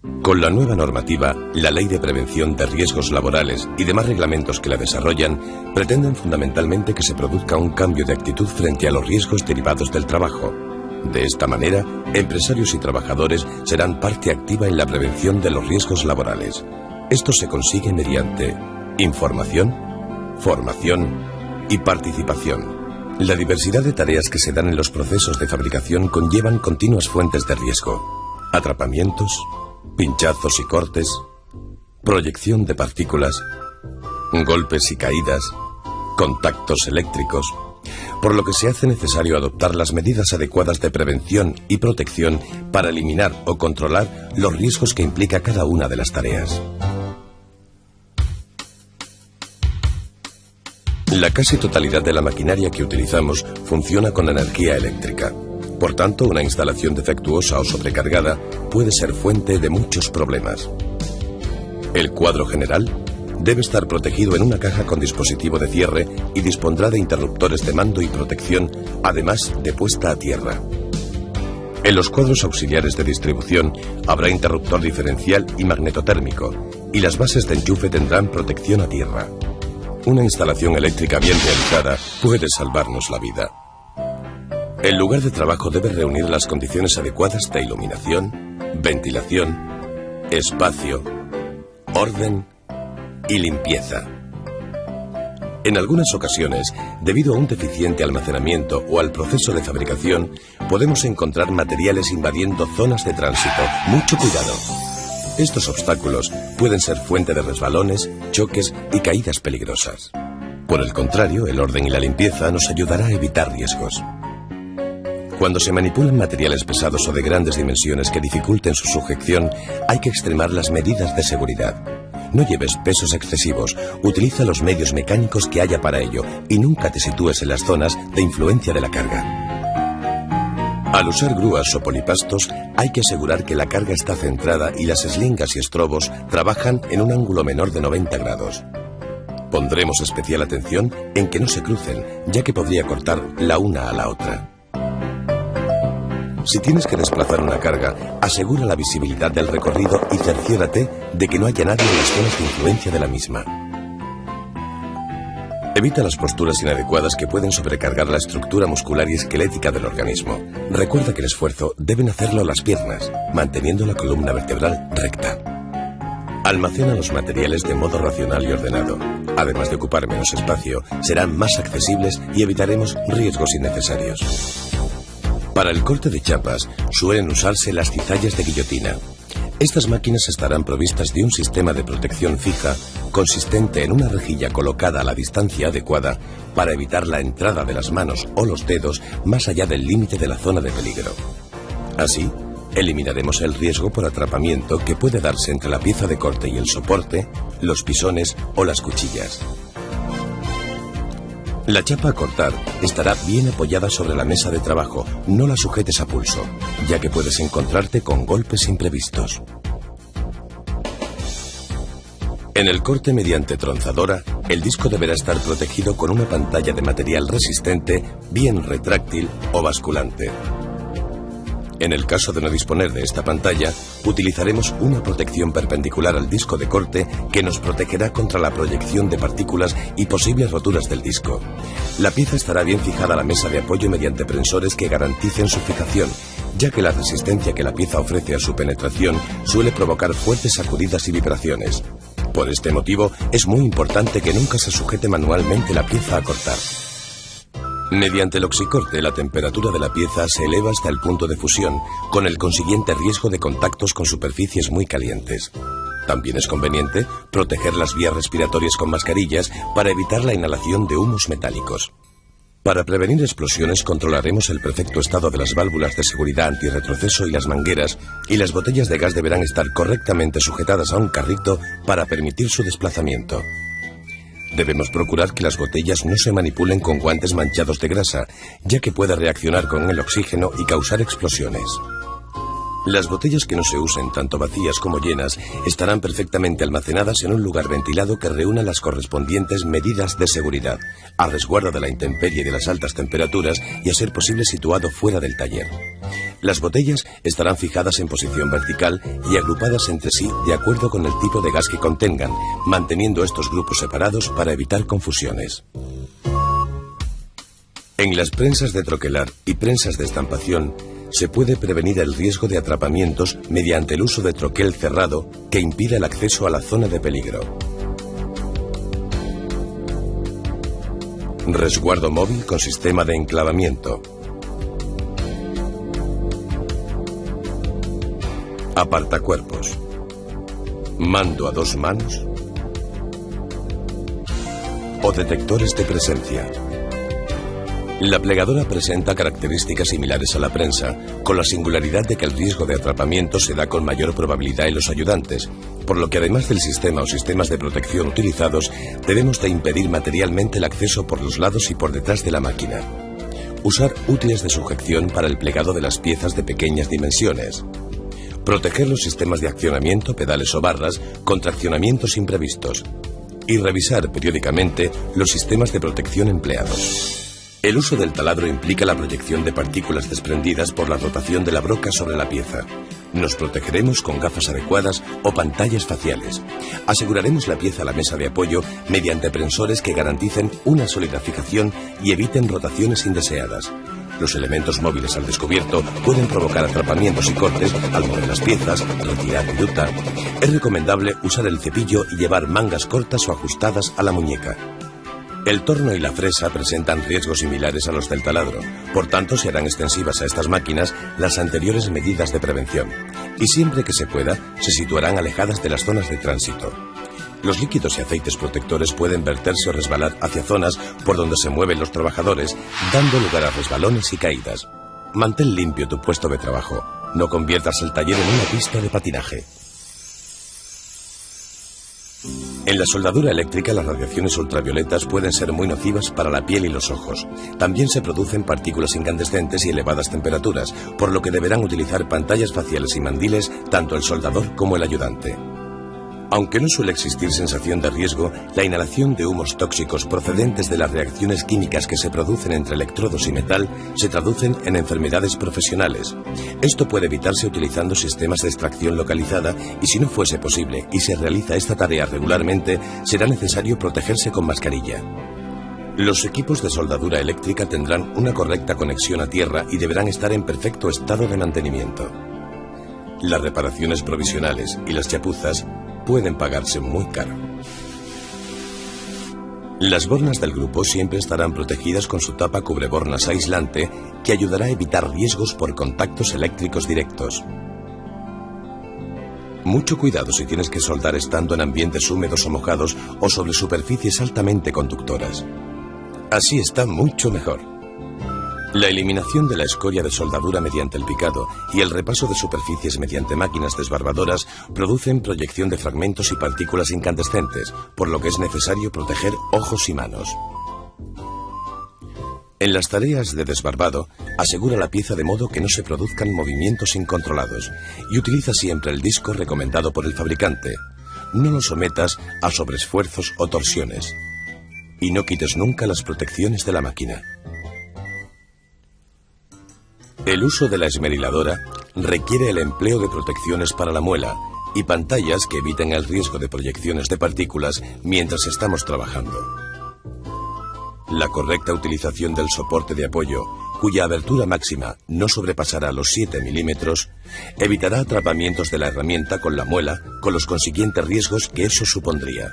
Con la nueva normativa, la Ley de Prevención de Riesgos Laborales y demás reglamentos que la desarrollan pretenden fundamentalmente que se produzca un cambio de actitud frente a los riesgos derivados del trabajo. De esta manera, empresarios y trabajadores serán parte activa en la prevención de los riesgos laborales. Esto se consigue mediante información, formación y participación. La diversidad de tareas que se dan en los procesos de fabricación conllevan continuas fuentes de riesgo: atrapamientos, pinchazos y cortes, proyección de partículas, golpes y caídas, contactos eléctricos, por lo que se hace necesario adoptar las medidas adecuadas de prevención y protección para eliminar o controlar los riesgos que implica cada una de las tareas. La casi totalidad de la maquinaria que utilizamos funciona con energía eléctrica. Por tanto, una instalación defectuosa o sobrecargada puede ser fuente de muchos problemas. El cuadro general debe estar protegido en una caja con dispositivo de cierre y dispondrá de interruptores de mando y protección, además de puesta a tierra. En los cuadros auxiliares de distribución habrá interruptor diferencial y magnetotérmico, y las bases de enchufe tendrán protección a tierra. Una instalación eléctrica bien realizada puede salvarnos la vida. El lugar de trabajo debe reunir las condiciones adecuadas de iluminación, ventilación, espacio, orden y limpieza. En algunas ocasiones, debido a un deficiente almacenamiento o al proceso de fabricación, podemos encontrar materiales invadiendo zonas de tránsito. ¡Mucho cuidado! Estos obstáculos pueden ser fuente de resbalones, choques y caídas peligrosas. Por el contrario, el orden y la limpieza nos ayudará a evitar riesgos. Cuando se manipulan materiales pesados o de grandes dimensiones que dificulten su sujeción, hay que extremar las medidas de seguridad. No lleves pesos excesivos, utiliza los medios mecánicos que haya para ello y nunca te sitúes en las zonas de influencia de la carga. Al usar grúas o polipastos, hay que asegurar que la carga está centrada y las eslingas y estrobos trabajan en un ángulo menor de 90 grados. Pondremos especial atención en que no se crucen, ya que podría cortar la una a la otra. Si tienes que desplazar una carga, asegura la visibilidad del recorrido y cerciórate de que no haya nadie en las zonas de influencia de la misma. Evita las posturas inadecuadas que pueden sobrecargar la estructura muscular y esquelética del organismo. Recuerda que el esfuerzo deben hacerlo las piernas, manteniendo la columna vertebral recta. Almacena los materiales de modo racional y ordenado. Además de ocupar menos espacio, serán más accesibles y evitaremos riesgos innecesarios. Para el corte de chapas suelen usarse las cizallas de guillotina. Estas máquinas estarán provistas de un sistema de protección fija consistente en una rejilla colocada a la distancia adecuada para evitar la entrada de las manos o los dedos más allá del límite de la zona de peligro. Así, eliminaremos el riesgo por atrapamiento que puede darse entre la pieza de corte y el soporte, los pisones o las cuchillas. La chapa a cortar estará bien apoyada sobre la mesa de trabajo, no la sujetes a pulso, ya que puedes encontrarte con golpes imprevistos. En el corte mediante tronzadora, el disco deberá estar protegido con una pantalla de material resistente, bien retráctil o basculante. En el caso de no disponer de esta pantalla, utilizaremos una protección perpendicular al disco de corte que nos protegerá contra la proyección de partículas y posibles roturas del disco. La pieza estará bien fijada a la mesa de apoyo mediante prensores que garanticen su fijación, ya que la resistencia que la pieza ofrece a su penetración suele provocar fuertes sacudidas y vibraciones. Por este motivo, es muy importante que nunca se sujete manualmente la pieza a cortar. Mediante el oxicorte, la temperatura de la pieza se eleva hasta el punto de fusión, con el consiguiente riesgo de contactos con superficies muy calientes. También es conveniente proteger las vías respiratorias con mascarillas para evitar la inhalación de humos metálicos. Para prevenir explosiones, controlaremos el perfecto estado de las válvulas de seguridad antirretroceso y las mangueras, y las botellas de gas deberán estar correctamente sujetadas a un carrito para permitir su desplazamiento. Debemos procurar que las botellas no se manipulen con guantes manchados de grasa, ya que puede reaccionar con el oxígeno y causar explosiones. Las botellas que no se usen, tanto vacías como llenas, estarán perfectamente almacenadas en un lugar ventilado que reúna las correspondientes medidas de seguridad, a resguardo de la intemperie y de las altas temperaturas y a ser posible situado fuera del taller. Las botellas estarán fijadas en posición vertical y agrupadas entre sí de acuerdo con el tipo de gas que contengan, manteniendo estos grupos separados para evitar confusiones. En las prensas de troquelar y prensas de estampación, se puede prevenir el riesgo de atrapamientos mediante el uso de troquel cerrado que impida el acceso a la zona de peligro. Resguardo móvil con sistema de enclavamiento. Apartacuerpos. Mando a 2 manos. O detectores de presencia. La plegadora presenta características similares a la prensa, con la singularidad de que el riesgo de atrapamiento se da con mayor probabilidad en los ayudantes, por lo que además del sistema o sistemas de protección utilizados, debemos de impedir materialmente el acceso por los lados y por detrás de la máquina. Usar útiles de sujeción para el plegado de las piezas de pequeñas dimensiones. Proteger los sistemas de accionamiento, pedales o barras, contra accionamientos imprevistos. Y revisar periódicamente los sistemas de protección empleados. El uso del taladro implica la proyección de partículas desprendidas por la rotación de la broca sobre la pieza. Nos protegeremos con gafas adecuadas o pantallas faciales. Aseguraremos la pieza a la mesa de apoyo mediante prensores que garanticen una sólida fijación y eviten rotaciones indeseadas. Los elementos móviles al descubierto pueden provocar atrapamientos y cortes al mover las piezas, retirar viruta. Es recomendable usar el cepillo y llevar mangas cortas o ajustadas a la muñeca. El torno y la fresa presentan riesgos similares a los del taladro, por tanto se harán extensivas a estas máquinas las anteriores medidas de prevención, y siempre que se pueda, se situarán alejadas de las zonas de tránsito. Los líquidos y aceites protectores pueden verterse o resbalar hacia zonas por donde se mueven los trabajadores, dando lugar a resbalones y caídas. Mantén limpio tu puesto de trabajo. No conviertas el taller en una pista de patinaje. En la soldadura eléctrica, las radiaciones ultravioletas pueden ser muy nocivas para la piel y los ojos. También se producen partículas incandescentes y elevadas temperaturas, por lo que deberán utilizar pantallas faciales y mandiles tanto el soldador como el ayudante. Aunque no suele existir sensación de riesgo, la inhalación de humos tóxicos procedentes de las reacciones químicas que se producen entre electrodos y metal se traducen en enfermedades profesionales. Esto puede evitarse utilizando sistemas de extracción localizada y si no fuese posible y se realiza esta tarea regularmente, será necesario protegerse con mascarilla. Los equipos de soldadura eléctrica tendrán una correcta conexión a tierra y deberán estar en perfecto estado de mantenimiento. Las reparaciones provisionales y las chapuzas pueden pagarse muy caro. Las bornas del grupo siempre estarán protegidas con su tapa cubrebornas aislante que ayudará a evitar riesgos por contactos eléctricos directos. Mucho cuidado si tienes que soldar estando en ambientes húmedos o mojados o sobre superficies altamente conductoras. Así está mucho mejor. La eliminación de la escoria de soldadura mediante el picado y el repaso de superficies mediante máquinas desbarbadoras producen proyección de fragmentos y partículas incandescentes, por lo que es necesario proteger ojos y manos. En las tareas de desbarbado, asegura la pieza de modo que no se produzcan movimientos incontrolados y utiliza siempre el disco recomendado por el fabricante. No lo sometas a sobreesfuerzos o torsiones. Y no quites nunca las protecciones de la máquina. El uso de la esmeriladora requiere el empleo de protecciones para la muela y pantallas que eviten el riesgo de proyecciones de partículas mientras estamos trabajando. La correcta utilización del soporte de apoyo, cuya abertura máxima no sobrepasará los 7 milímetros, evitará atrapamientos de la herramienta con la muela, con los consiguientes riesgos que eso supondría.